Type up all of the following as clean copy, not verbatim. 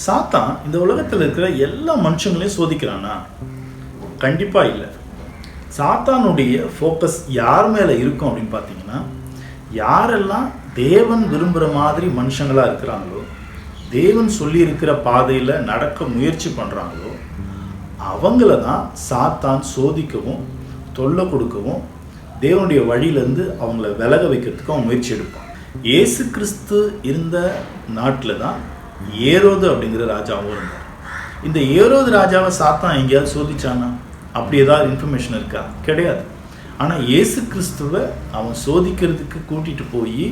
சாத்தான் இந்த உலகத்தில் இருக்கிற எல்லா மனுஷங்களையும் சோதிக்கிறானா? கண்டிப்பா இல்லை. சாத்தானுடைய ஃபோக்கஸ் யார் மேலே இருக்கும் அப்படின்னு பார்த்தீங்கன்னா, யாரெல்லாம் தேவன் விரும்புகிற மாதிரி மனுஷங்களாக இருக்கிறாங்களோ, தேவன் சொல்லியிருக்கிற பாதையில் நடக்க முயற்சி பண்ணுறாங்களோ, அவங்கள தான் சாத்தான் சோதிக்கவும் தொல்லை கொடுக்கவும் தேவனுடைய வழியிலேருந்து அவங்கள விலக வைக்கிறதுக்கு அவன் முயற்சி எடுப்பான். இயேசு கிறிஸ்து இருந்த நாட்டில் தான் ஏரோது அப்படிங்கிற ராஜாவும் இருந்தார். இந்த ஏரோது ராஜாவை சாத்தான் எங்கேயாவது சோதிச்சானா? அப்படி ஏதாவது இன்ஃபர்மேஷன் இருக்கா? கிடையாது. ஆனால் இயேசு கிறிஸ்துவை அவன் சோதிக்கிறதுக்கு கூட்டிகிட்டு போய்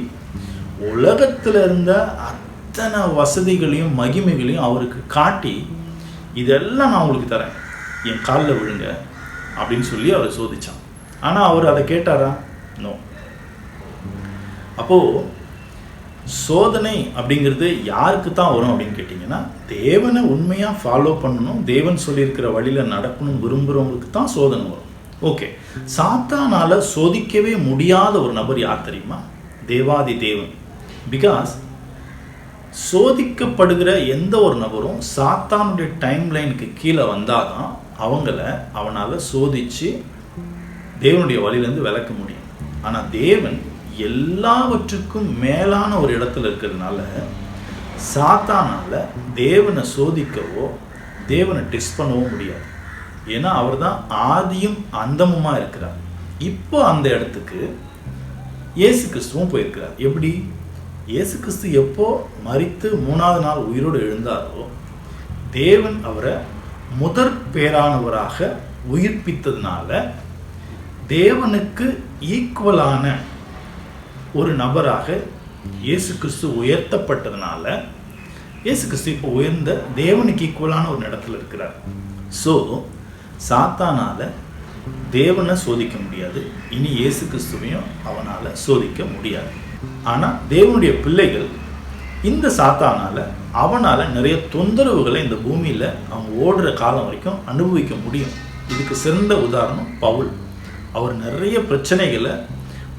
உலகத்தில் இருந்த அத்தனை வசதிகளையும் மகிமைகளையும் அவருக்கு காட்டி, இதெல்லாம் நான் உங்களுக்கு தரேன், என் காலில் விழுங்க அப்படின்னு சொல்லி அவரை சோதித்தான். ஆனால் அவர் அதை கேட்டாரா? நோ. அப்போது சோதனை அப்படிங்கிறது யாருக்கு தான் வரும் அப்படின்னு கேட்டிங்கன்னா, தேவனை உண்மையாக ஃபாலோ பண்ணணும், தேவன் சொல்லியிருக்கிற வழியில் நடக்கணும் விரும்புகிறவங்களுக்கு தான் சோதனை வரும். ஓகே, சாத்தானால் சோதிக்கவே முடியாத ஒரு நபர் யார் தெரியுமா? தேவாதி தேவன். பிகாஸ் சோதிக்கப்படுகிற எந்த ஒரு நபரும் சாத்தானுடைய டைம் லைனுக்கு கீழே வந்தால் தான் அவனால் சோதித்து தேவனுடைய வழியிலேருந்து விலக்க முடியும். ஆனால் தேவன் எல்லாவற்றுக்கும் மேலான ஒரு இடத்துல இருக்கிறதுனால சாத்தானால தேவனை சோதிக்கவோ தேவனை டெஸ்ட் பண்ணவோ முடியாது. ஏன்னா அவர் தான் ஆதியும் அந்தமுமா இருக்கிறார். இப்போ அந்த இடத்துக்கு இயேசு கிறிஸ்துவும் போயிருக்கிறார். எப்படி? இயேசு கிறிஸ்து எப்போ மரித்து 3ஆவது நாள் உயிரோடு எழுந்தாரோ, தேவன் அவரை முதற் பேரானவராக உயிர்ப்பித்ததுனால தேவனுக்கு ஈக்குவலான ஒரு நபராக இயேசு கிறிஸ்து உயர்த்தப்பட்டதுனால இயேசு கிறிஸ்து இப்போ உயர்ந்த தேவனுக்கு ஈக்குவலான ஒரு இடத்துல இருக்கிறார். ஸோ சாத்தானால் தேவனை சோதிக்க முடியாது, இனி இயேசு கிறிஸ்துவையும் அவனால் சோதிக்க முடியாது. ஆனால் தேவனுடைய பிள்ளைகள் இந்த சாத்தானால் அவனால் நிறைய தொந்தரவுகளை இந்த பூமியில் அவங்க ஓடுற காலம் வரைக்கும் அனுபவிக்க முடியும். இதுக்கு சிறந்த உதாரணம் பவுல். அவர் நிறைய பிரச்சனைகளை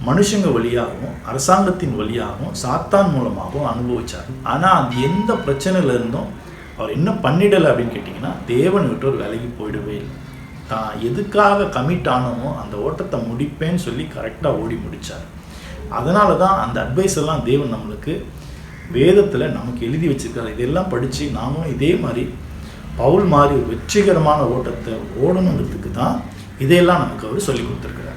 மனுஷங்க வழியாகவும் அரசாங்கத்தின் வழியாகவும் சாத்தான் மூலமாகவும் அனுபவித்தார். ஆனால் அது எந்த பிரச்சனையில இருந்தும் அவர் என்ன பண்ணிடலை அப்படின்னு கேட்டிங்கன்னா, தேவன் விட்டு ஒரு விலகி போயிடவே இல்லை. தான் எதுக்காக கமிட் ஆனமோ அந்த ஓட்டத்தை முடிப்பேன்னு சொல்லி கரெக்டாக ஓடி முடித்தார். அதனால தான் அந்த அட்வைஸ் எல்லாம் தேவன் நம்மளுக்கு வேதத்தில் நமக்கு எழுதி வச்சிருக்காரு. இதெல்லாம் படித்து நாமளும் இதே மாதிரி பவுல் மாதிரி வெற்றிகரமான ஓட்டத்தை ஓடணுங்கிறதுக்கு தான் இதையெல்லாம் நமக்கு அவர் சொல்லி கொடுத்துருக்கிறார்.